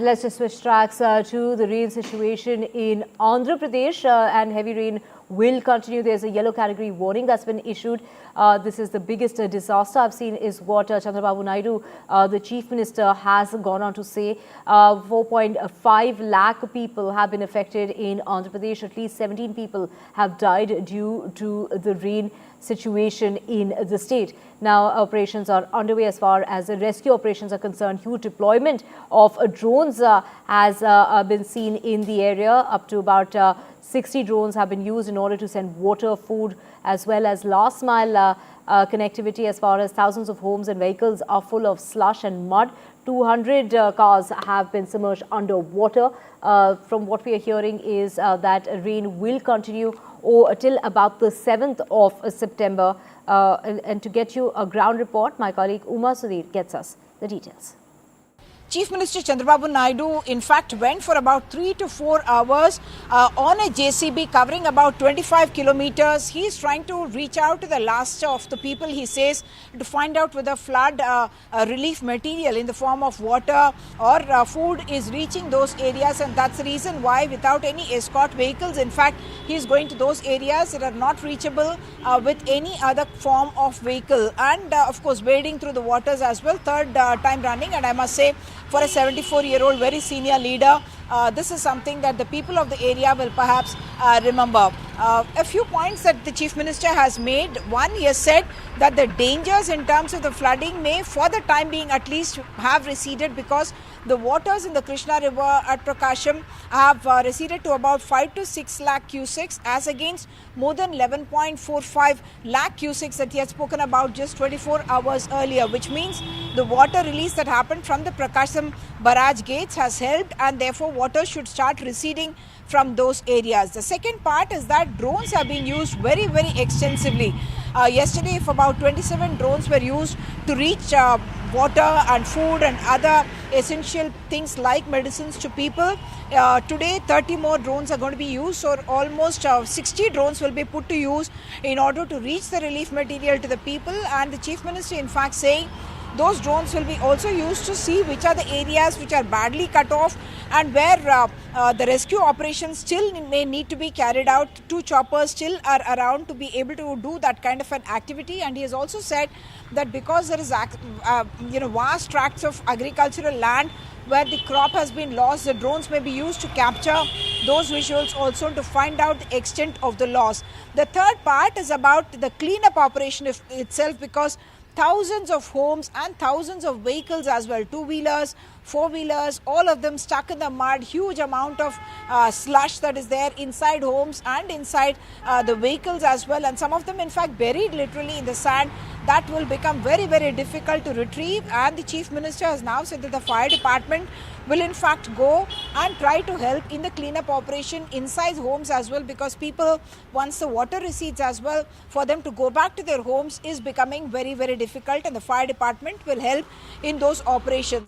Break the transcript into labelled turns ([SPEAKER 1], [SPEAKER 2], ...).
[SPEAKER 1] Let's just switch tracks to the rain situation in Andhra Pradesh, and heavy rain will continue. There's a yellow category warning that's been issued. This is the biggest disaster I've seen, is what Chandrababu Naidu, the Chief Minister, has gone on to say. 4.5 lakh people have been affected in Andhra Pradesh. At least 17 people have died due to the rain situation in the state. Now, operations are underway as far as the rescue operations are concerned. Huge deployment of drones has been seen in the area. Up to about 60 drones have been used in order to send water, food, as well as last mile connectivity, as far as thousands of homes and vehicles are full of slush and mud. 200 cars have been submerged under water. From what we are hearing is that rain will continue till about the 7th of September. And to get you a ground report, my colleague Uma Sudhir gets us the details.
[SPEAKER 2] Chief Minister Chandrababu Naidu, in fact, went for about 3 to 4 hours on a JCB covering about 25 kilometers. He's trying to reach out to the last of the people, he says, to find out whether flood relief material in the form of water or food is reaching those areas. And that's the reason why, without any escort vehicles, in fact, he's going to those areas that are not reachable with any other form of vehicle. And of course, wading through the waters as well, third time running. And I must say, for a 74-year-old, very senior leader, this is something that the people of the area will perhaps remember. A few points that the Chief Minister has made. One, he has said that the dangers in terms of the flooding may, for the time being at least, have receded, because the waters in the Krishna River at Prakasham have receded to about 5 to 6 lakh cusecs, as against more than 11.45 lakh cusecs that he had spoken about just 24 hours earlier, which means the water release that happened from the Prakasham barrage gates has helped, and therefore water should start receding from those areas. The second part is that drones have been used very, very extensively. Yesterday, if about 27 drones were used to reach water and food and other essential things like medicines to people, today 30 more drones are going to be used, so almost 60 drones will be put to use in order to reach the relief material to the people. And the Chief Minister, in fact, saying those drones will be also used to see which are the areas which are badly cut off and where the rescue operations still may need to be carried out. 2 choppers still are around to be able to do that kind of an activity. And he has also said that because there is vast tracts of agricultural land where the crop has been lost, the drones may be used to capture those visuals also to find out the extent of the loss. The third part is about the cleanup operation itself, because thousands of homes and thousands of vehicles as well, 2-wheelers, 4-wheelers, all of them stuck in the mud, huge amount of slush that is there inside homes and inside the vehicles as well, and some of them in fact buried literally in the sand. That will become very, very difficult to retrieve. And the Chief Minister has now said that the fire department will in fact go and try to help in the cleanup operation inside homes as well, because people, once the water recedes as well, for them to go back to their homes is becoming very, very difficult, and the fire department will help in those operations.